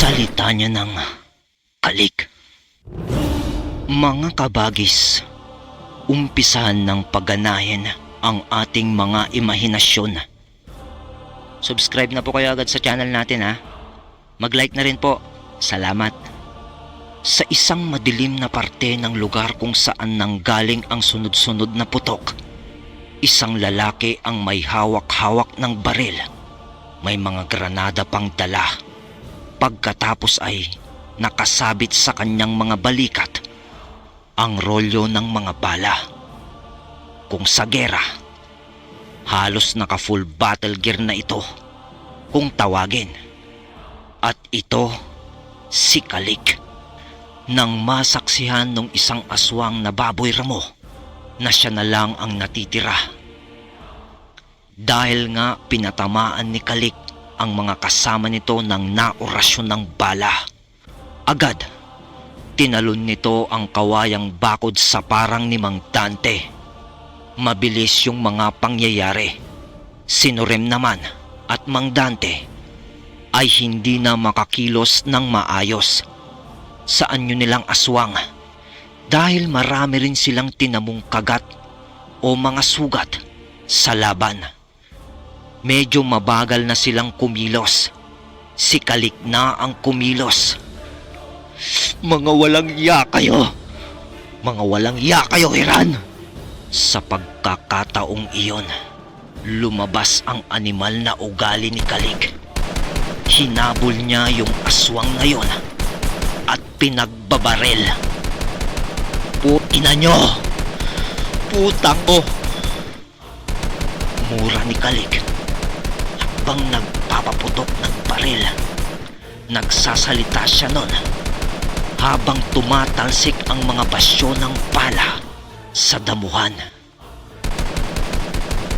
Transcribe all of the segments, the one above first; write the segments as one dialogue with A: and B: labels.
A: Salita niya ng Kalik. Mga kabagis, umpisahan ng pagganahin ang ating mga imahinasyon. Subscribe na po kayo agad sa channel natin ha. Mag-like na rin po. Salamat. Sa isang madilim na parte ng lugar kung saan nanggaling ang sunod-sunod na putok, isang lalaki ang may hawak-hawak ng baril. May mga granada pang dala. Pagkatapos ay nakasabit sa kanyang mga balikat ang rolyo ng mga bala. Kung sa gera, halos naka full battle gear na ito kung tawagin. At ito si Kalik. Nang masaksihan ng isang aswang na baboy ramo na siya na lang ang natitira. Dahil nga pinatamaan ni Kalik ang mga kasama nito ng naorasyon ng bala. Agad, tinalon nito ang kawayang bakod sa parang ni Mang Dante. Mabilis yung mga pangyayari. Si Norem naman at Mang Dante ay hindi na makakilos ng maayos sa anyo nilang aswang dahil marami rin silang tinamong kagat o mga sugat sa laban. Medyo mabagal na silang kumilos. Si Kalik na ang kumilos. Mga walang iya kayo! Mga walang iya kayo, Hiran! Sa pagkakataong iyon, lumabas ang animal na ugali ni Kalik. Hinabol niya yung aswang ngayon at pinagbabaril. Putina nyo! Putang ko! Mura ni Kalik. Habang nagpapaputok ng baril, nagsasalita siya nun habang tumatalsik ang mga basyo ng bala sa damuhan.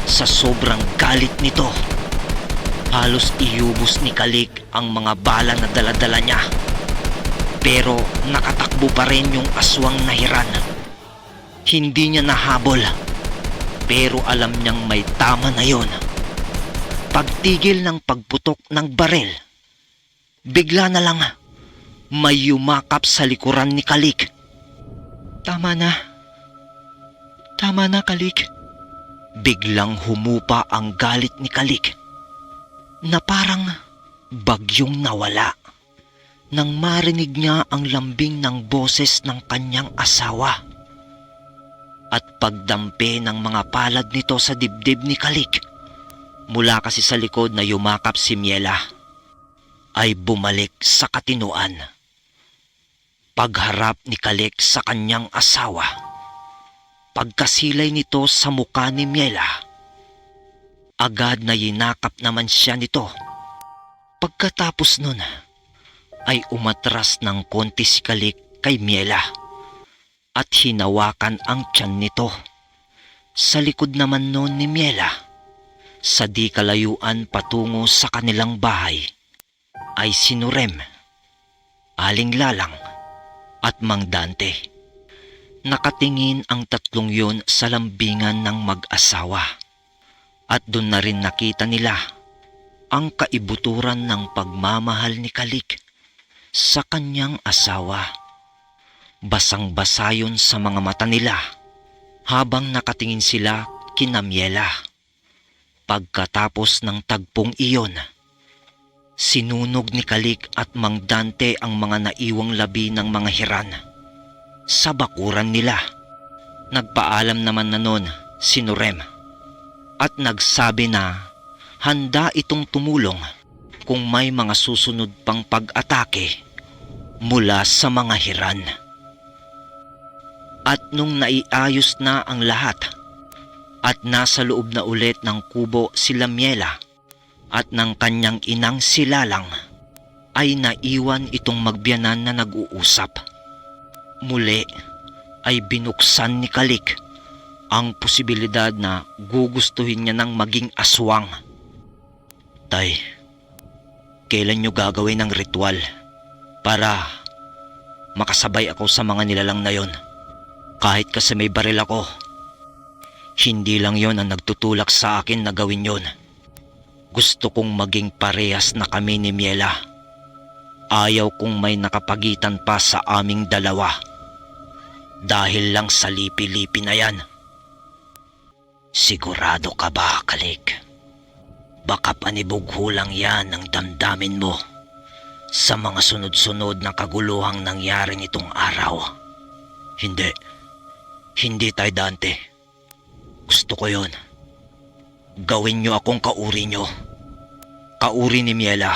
A: Sa sobrang galit nito, halos iubos ni Kalik ang mga bala na daladala niya. Pero nakatakbo pa rin yung aswang na Hiran. Hindi niya nahabol, pero alam niyang may tama na yon. Pagtigil ng pagputok ng baril, bigla na lang may yumakap sa likuran ni Kalik. Tama na. Tama na, Kalik. Biglang humupa ang galit ni Kalik na parang bagyong nawala nang marinig niya ang lambing ng boses ng kanyang asawa. At pagdampi ng mga palad nito sa dibdib ni Kalik, mula kasi sa likod na yumakap si Miela, ay bumalik sa katinuan. Pagharap ni Kalik sa kanyang asawa, pagkasilay nito sa muka ni Miela, agad na yinakap naman siya nito. Pagkatapos nun, ay umatras ng konti si Kalik kay Miela at hinawakan ang tiyan nito. Sa likod naman nun ni Miela, sa di kalayuan patungo sa kanilang bahay, ay si Norem, Aling Lalang at Mang Dante. Nakatingin ang tatlong yun sa lambingan ng mag-asawa at doon na rin nakita nila ang kaibuturan ng pagmamahal ni Kalik sa kanyang asawa. Basang-basa yun sa mga mata nila habang nakatingin sila kina Miela. Pagkatapos ng tagpong iyon, sinunog ni Kalik at Mang Dante ang mga naiwang labi ng mga Hiran sa bakuran nila. Nagpaalam naman na nun si Norem at nagsabi na handa itong tumulong kung may mga susunod pang pag-atake mula sa mga Hiran. At nung naiayos na ang lahat at nasa loob na ulit ng kubo sila Miela at ng kanyang inang si Lalang, ay naiwan itong magbiyanan na nag-uusap. Muli ay binuksan ni Kalik ang posibilidad na gugustuhin niya ng maging aswang. Tay, kailan niyo gagawin ang ritual para makasabay ako sa mga nilalang na yon? Kahit kasi may baril ako, hindi lang yon ang nagtutulak sa akin na gawin yon. Gusto kong maging parehas na kami ni Miela. ayaw kong may nakapagitan pa sa aming dalawa. Dahil lang sa lipi-lipi na yan. Sigurado ka ba, Kalik? Baka panibugho lang yan ng damdamin mo sa mga sunod-sunod na kaguluhang nangyari nitong araw. Hindi. Hindi, Tay Dante. Gusto ko yon. Gawin niyo akong kauri niyo. Kauri ni Miela.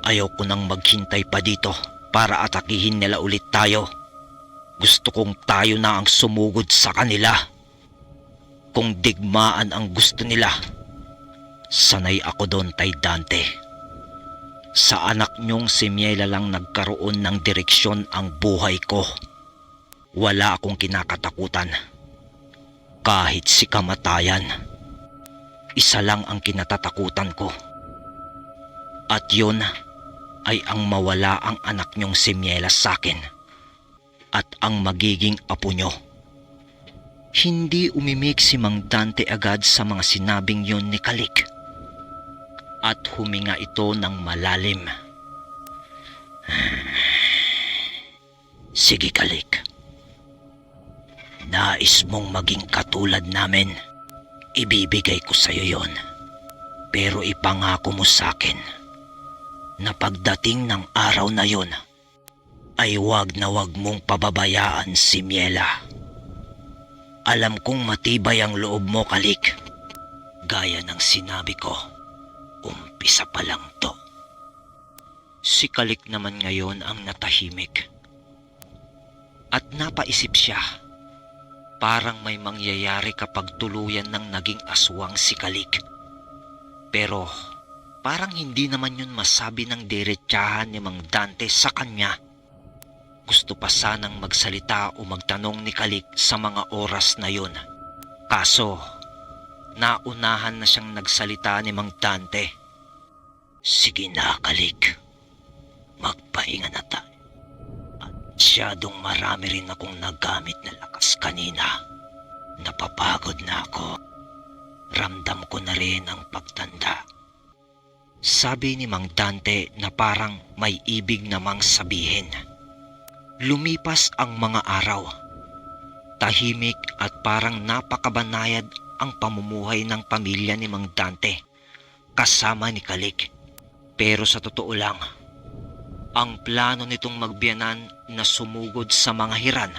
A: Ayaw ko nang maghintay pa dito para atakihin nila ulit tayo. Gusto kong tayo na ang sumugod sa kanila. Kung digmaan ang gusto nila, sanay ako doon, Tay Dante. Sa anak niyong si Miela lang nagkaroon ng direksyon ang buhay ko. Wala akong kinakatakutan. Kahit si kamatayan. Isa lang ang kinatatakutan ko. At yun ay ang mawala ang anak niyong si Miela sa akin. At ang magiging apo niyo. Hindi umimik si Mang Dante agad sa mga sinabing yun ni Kalik. At huminga ito ng malalim. Sige, Kalik. Nais mong maging katulad namin. Ibibigay ko sa iyo yon. Pero ipangako mo sa akin na pagdating ng araw na yon ay wag na wag mong pababayaan si Miela. Alam kong matibay ang loob mo, Kalik. Gaya ng sinabi ko, umpisa pa lang to. Si Kalik naman ngayon ang natahimik. At napaisip siya. Parang may mangyayari kapag tuluyan ng naging aswang si Kalik. Pero parang hindi naman yun masabi ng diretsahan ni Mang Dante sa kanya. Gusto pa sanang magsalita o magtanong ni Kalik sa mga oras na yun. Kaso, naunahan na siyang nagsalita ni Mang Dante. Sige na, Kalik. Magpahinga na tayo. Masyadong marami rin akong nagamit na lakas kanina. Napapagod na ako. Ramdam ko na rin ang pagtanda. Sabi ni Mang Dante na parang may ibig namang sabihin. Lumipas ang mga araw. Tahimik at parang napakabanayad ang pamumuhay ng pamilya ni Mang Dante kasama ni Kalik. Pero sa totoo lang, ang plano nitong magbiyanan na sumugod sa mga hiran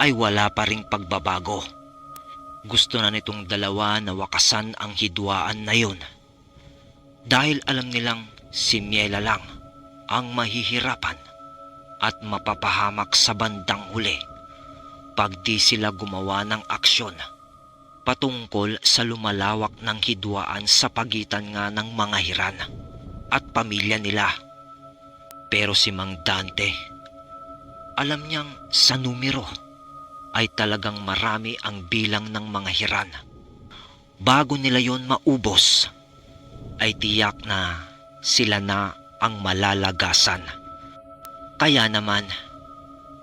A: ay wala pa ring pagbabago. Gusto na nitong dalawa na wakasan ang hidwaan na yun. Dahil alam nilang si Miela lang ang mahihirapan at mapapahamak sa bandang huli pag di sila gumawa ng aksyon patungkol sa lumalawak ng hidwaan sa pagitan nga ng mga hiran at pamilya nila. Pero si Mang Dante, alam niyang sa numero ay talagang marami ang bilang ng mga hiran. Bago nila yon maubos, ay tiyak na sila na ang malalagasan. Kaya naman,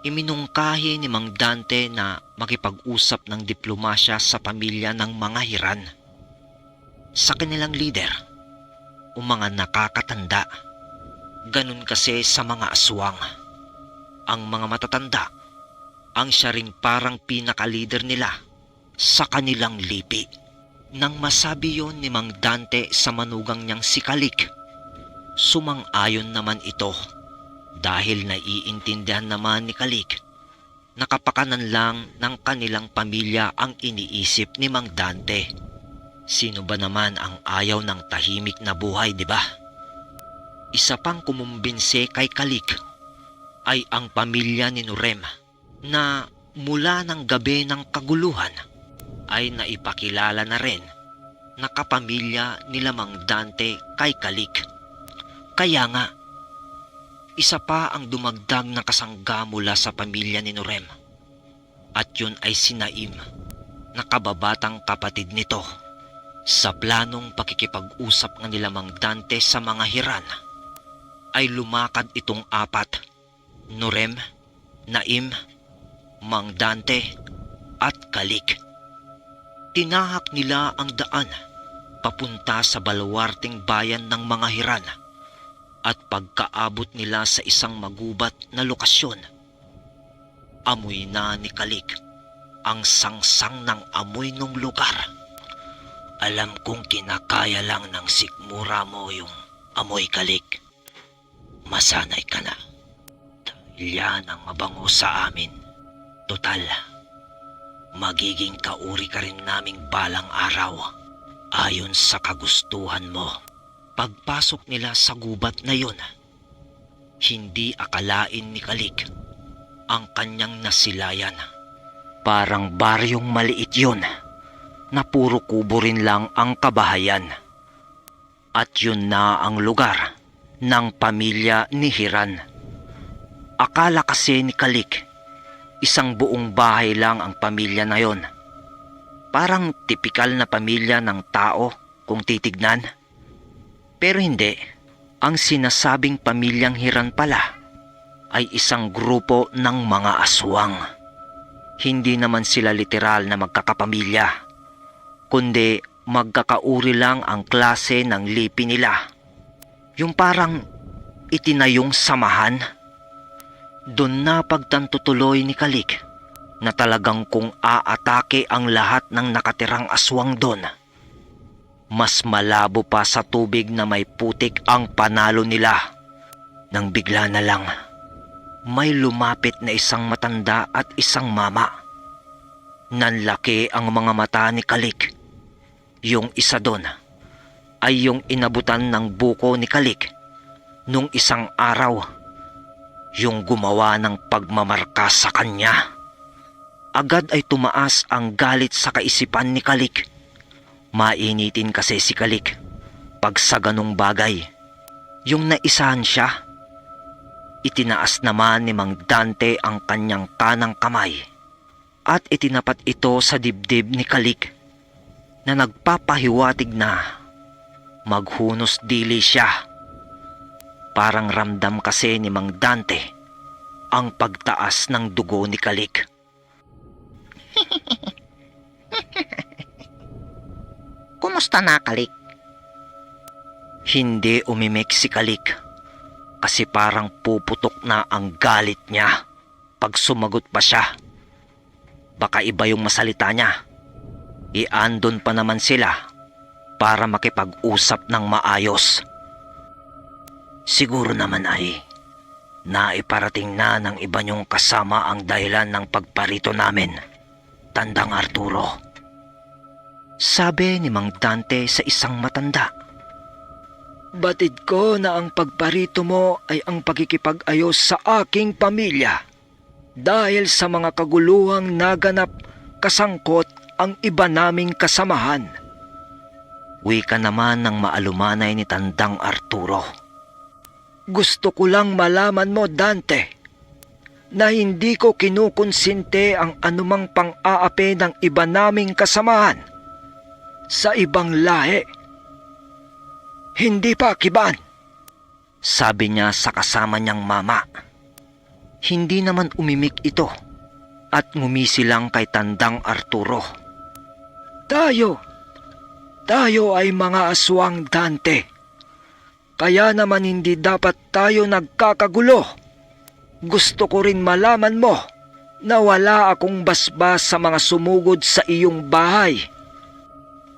A: iminungkahi ni Mang Dante na makipag-usap ng diplomasya sa pamilya ng mga hiran. Sa kanilang leader o mga nakakatanda. Ganun kasi sa mga aswang. Ang mga matatanda, ang siya ring parang pinaka-leader nila sa kanilang lipi. Nang masabi yon ni Mang Dante sa manugang niyang si Kalik, sumang-ayon naman ito dahil naiintindihan naman ni Kalik na kapakanan lang ng kanilang pamilya ang iniisip ni Mang Dante. Sino ba naman ang ayaw ng tahimik na buhay, di ba? Isa pang kumumbinse kay Kalik ay ang pamilya ni Nurem na mula ng gabi ng kaguluhan ay naipakilala na rin na kapamilya nila Mang Dante kay Kalik. Kaya nga, isa pa ang dumagdag na kasangga mula sa pamilya ni Nurem at yun ay si Naim na kababatang kapatid nito. Sa planong pakikipag-usap nga nila Mang Dante sa mga hiran ay lumakad itong apat, Nurem, Naim, Mang Dante at Kalik. Tinahak nila ang daan papunta sa baluwarteng bayan ng mga hiran At pagkaabot nila sa isang magubat na lokasyon, amoy na ni Kalik ang sangsang ng amoy ng lugar. Alam kong kinakaya lang ng sikmura mo yung amoy, Kalik. Masanay ka na. Dahil yan ang mabango sa amin. Total, magiging kauri ka rin naming balang araw ayon sa kagustuhan mo. Pagpasok nila sa gubat na yun, hindi akalain ni Kalik ang kanyang nasilayan. Parang baryong maliit yun na puro kubo rin lang ang kabahayan. At yun na ang lugar ng pamilya ni Hiran. Akala kasi ni Kalik isang buong bahay lang ang pamilya na yon. Parang tipikal na pamilya ng tao kung titignan. Pero hindi, ang sinasabing pamilyang Hiran pala ay isang grupo ng mga aswang. Hindi naman sila literal na magkakapamilya, kundi magkakauri lang ang klase ng lipi nila. Yung parang itinayong samahan. Doon na pagtanto tuloy ni Kalik na talagang kung aatake ang lahat ng nakatirang aswang doon, mas malabo pa sa tubig na may putik ang panalo nila. Nang bigla na lang, may lumapit na isang matanda at isang mama. Nanlaki ang mga mata ni Kalik. Yung isa doon ay yung inabutan ng buko ni Kalik nung isang araw, yung gumawa ng pagmamarka sa kanya. Agad ay tumaas ang galit sa kaisipan ni Kalik. Mainitin kasi si Kalik pag sa ganong bagay. Yung naisahan siya, itinaas naman ni Mang Dante ang kanyang kanang kamay at itinapat ito sa dibdib ni Kalik na nagpapahiwatig na maghunos dili siya. Parang ramdam kasi ni Mang Dante ang pagtaas ng dugo ni Kalik.
B: Kumusta na, Kalik?
A: Hindi umimik si Kalik kasi parang puputok na ang galit niya pag sumagot pa siya. Baka iba yung masalita niya. Iandon pa naman sila para makipag-usap ng maayos. Siguro naman ay naiparating na ng iba niyong kasama ang dahilan ng pagparito namin, Tandang Arturo. Sabi ni Mang Dante sa isang matanda. Batid ko na ang pagparito mo ay ang pagkikipag-ayos sa aking pamilya dahil sa mga kaguluhang naganap kasangkot ang iba naming kasamahan. Wika naman ng maalumanay ni Tandang Arturo. Gusto ko lang malaman mo, Dante, na hindi ko kinukonsinte ang anumang pang-aapi ng iba naming kasamahan sa ibang lahi. Hindi pa, Kiban, sabi niya sa kasama niyang mama. Hindi naman umimik ito at ngumisi lang kay Tandang Arturo. Tayo ay mga aswang, Dante. Kaya naman hindi dapat tayo nagkakagulo. Gusto ko rin malaman mo na wala akong basbas sa mga sumugod sa iyong bahay.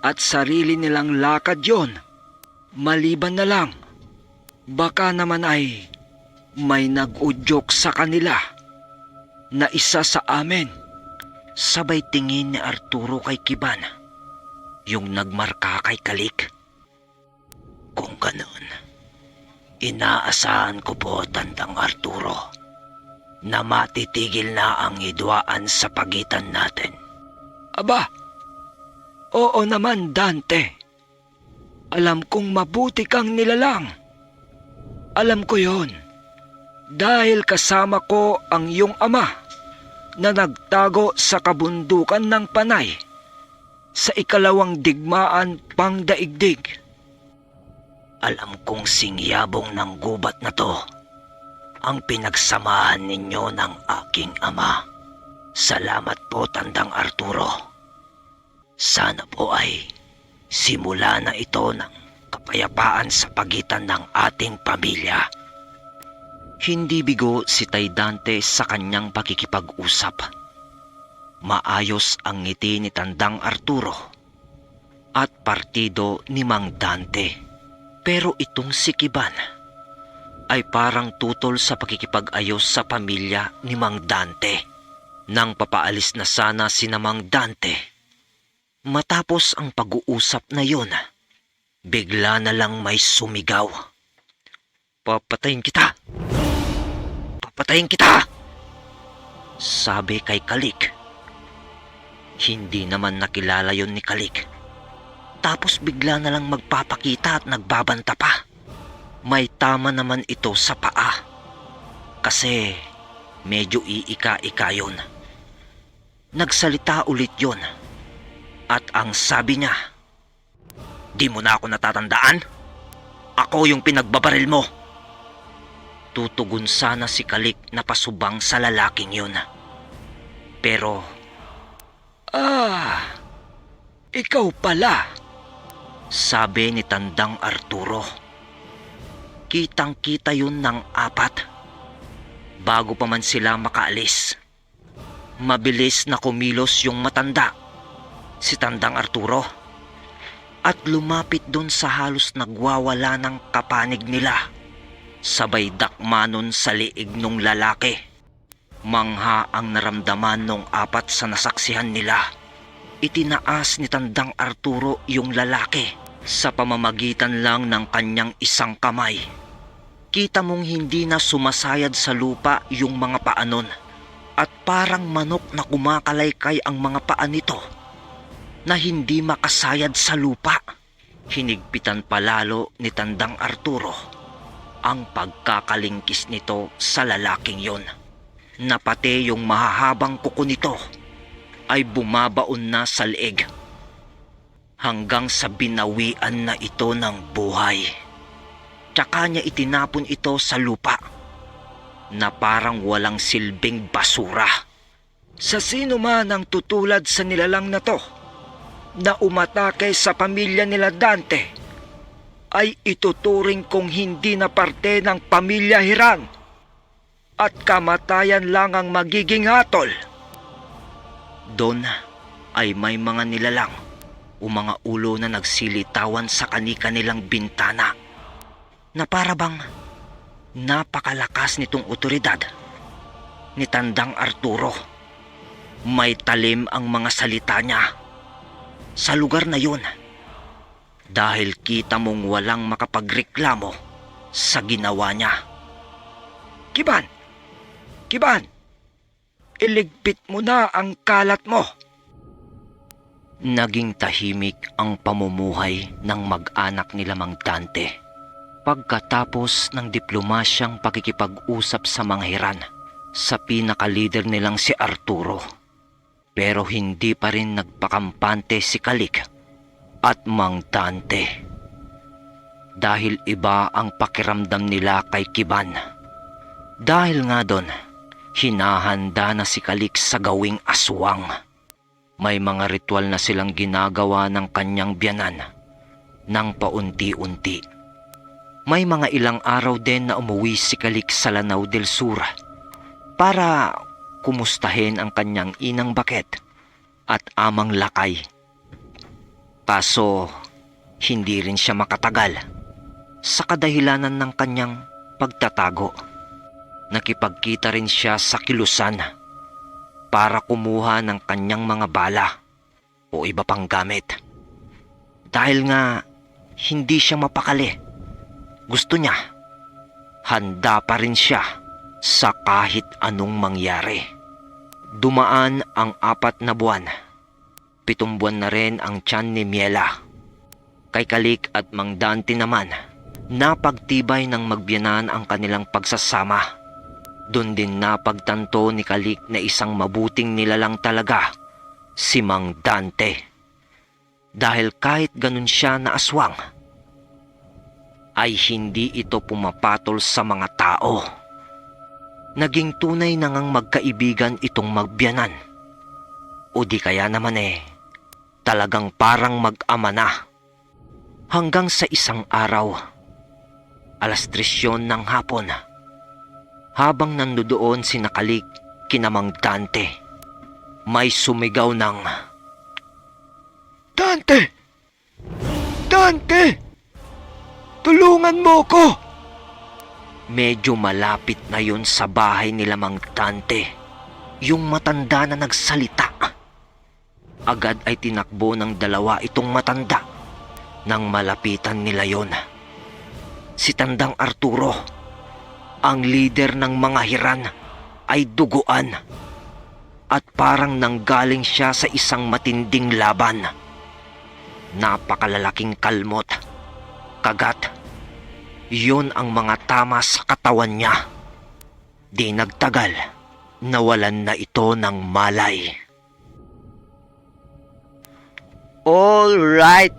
A: At sarili nilang lakad yon. Maliban na lang, baka naman ay may nag-udyok sa kanila na isa sa amin. Sabay tingin ni Arturo kay Kiban, yung nagmarka kay Kalik. Kung ganon, inaasahan ko po, Tandang Arturo, na matitigil na ang hidwaan sa pagitan natin. Aba, oo naman, Dante. Alam kong mabuti kang nilalang. Alam ko yon. Dahil kasama ko ang iyong ama na nagtago sa kabundukan ng Panay sa ikalawang digmaan pangdaigdig. Alam kong singyabong ng gubat na to ang pinagsamahan ninyo ng aking ama. Salamat po, Tandang Arturo. Sana po ay simula na ito ng kapayapaan sa pagitan ng ating pamilya. Hindi bigo si Tay Dante sa kanyang pakikipag-usap. Maayos ang ngiti ni Tandang Arturo at partido ni Mang Dante. Pero itong si Kiban ay parang tutol sa pakikipag-ayos sa pamilya ni Mang Dante. Nang papaalis na sana si Mang Dante, matapos ang pag-uusap na yun, bigla na lang may sumigaw. "Papatayin kita! Papatayin kita!" sabi kay Kalik. Hindi naman nakilala yon ni Kalik. Tapos bigla na lang magpapakita at nagbabanta pa. May tama naman ito sa paa. Kasi medyo iika-ika yun. Nagsalita ulit yon. At ang sabi niya, "Di mo na ako natatandaan? Ako yung pinagbabaril mo." Tutugon sana si Kalik na pasubang sa lalaking yun. Pero, ikaw pala," sabi ni Tandang Arturo. Kitang-kita yun ng apat. Bago pa man sila makaalis, mabilis na kumilos yung matanda, si Tandang Arturo, at lumapit doon sa halos nagwawala ng kapanig nila. Sabay dakmanon sa liig nung lalaki. Mangha ang naramdaman nung apat sa nasaksihan nila. Itinaas ni Tandang Arturo yung lalaki sa pamamagitan lang ng kanyang isang kamay. Kita mong hindi na sumasayad sa lupa yung mga paa nun, at parang manok na kumakalaykay ang mga paa nito na hindi makasayad sa lupa. Hinigpitan palalo ni Tandang Arturo ang pagkakalingkis nito sa lalaking yon, na pati yung mahahabang kuko nito ay bumabaon na sa leeg, hanggang sa binawian na ito ng buhay. Tsaka niya itinapon ito sa lupa na parang walang silbing basura. Sa sino man ang tutulad sa nilalang na to na umatake sa pamilya nila Dante, ay ituturing kong hindi na parte ng pamilya Hiran, at kamatayan lang ang magiging hatol. Doon ay may mga nilalang o mga ulo na nagsilitawan sa kani-kanilang bintana, na parabang napakalakas nitong otoridad ni Tandang Arturo. May talim ang mga salita niya sa lugar na yun, dahil kita mong walang makapagreklamo sa ginawa niya. "Kiban! Kiban! Iligpit mo na ang kalat mo!" Naging tahimik ang pamumuhay ng mag-anak nila Mang Dante pagkatapos ng diplomasyang pakikipag-usap sa mga Hiran sa pinaka-leader nilang si Arturo. Pero hindi pa rin nagpakampante si Kalik at Mang Dante, dahil iba ang pakiramdam nila kay Kiban. Dahil nga doon, hinahanda na si Kalik sa gawing aswang. May mga ritual na silang ginagawa ng kanyang biyanan ng paunti-unti. May mga ilang araw din na umuwi si Kalik sa Lanao del Sur para kumustahin ang kanyang inang Baket at amang Lakay. Kaso, hindi rin siya makatagal sa kadahilanan ng kanyang pagtatago. Nakipagkita rin siya sa kilusan para kumuha ng kanyang mga bala o iba pang gamit. Dahil nga hindi siya mapakali, gusto niya, handa pa rin siya sa kahit anong mangyari. Dumaan ang 4 na buwan. 7 buwan na rin ang tiyan ni Miela. Kay Kalik at Mang Dante naman, napagtibay ng magbiyanan ang kanilang pagsasama. Doon din napagtanto ni Kalik na isang mabuting nilalang talaga, si Mang Dante. Dahil kahit ganun siya na aswang, ay hindi ito pumapatol sa mga tao. Naging tunay na ngang magkaibigan itong magbiyanan. O di kaya naman talagang parang mag-ama na. Hanggang sa isang araw, 3:00 yon ng hapon, habang nandoon si Nakalik kina Mang Dante, may sumigaw ng, "Dante! Dante! Tulungan mo ko!" Medyo malapit na yon sa bahay nila Mang Dante, yung matanda na nagsalita. Agad ay tinakbo ng dalawa itong matanda nang malapitan nila yon. Si Tandang Arturo, ang leader ng mga hiran, ay duguan at parang nanggaling siya sa isang matinding laban. Napakalalaking kalmot, kagat, yun ang mga tama sa katawan niya. Di nagtagal, nawalan na ito ng malay. Alright!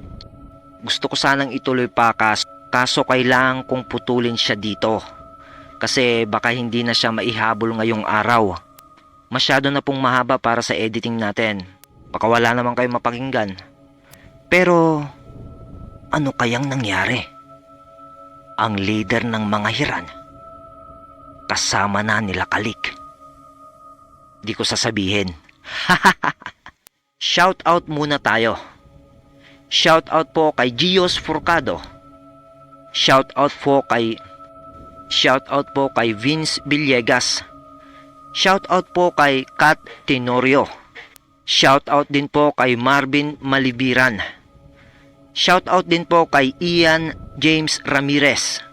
A: Gusto ko sanang ituloy pa kaso kailangan kong putulin siya dito. Kasi baka hindi na siya maihabol ngayong araw. Masyado na pong mahaba para sa editing natin. Baka wala naman kayo mapakinggan. Pero ano kayang nangyari? Ang leader ng mga hiran, kasama na nila Kalik. Di ko sasabihin. Shout out muna tayo. Shout out po kay Gios Furcado. Shout out po kay Vince Villegas. Shout out po kay Kat Tenorio. Shout out din po kay Marvin Malibiran. Shout out din po kay Ian James Ramirez.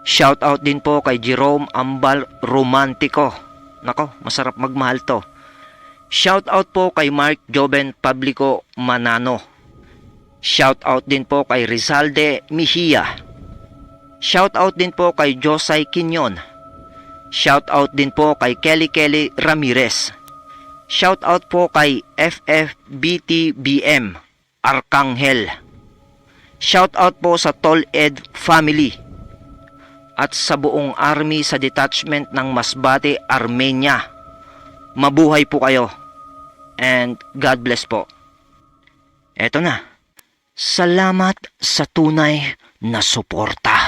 A: Shout out din po kay Jerome Ambal Romantico. Nako, masarap magmahal to. Shout out po kay Mark Joven Publico Manano. Shout out din po kay Rizalde Mejia. Shout out din po kay Josay Quinyon. Shout out din po kay Kelly Ramirez. Shout out po kay FFBTBM Arcangel. Shout out po sa Tol Ed family at sa buong army sa detachment ng Masbate, Armenia. Mabuhay po kayo and God bless po. Eto na. Salamat sa tunay na suporta.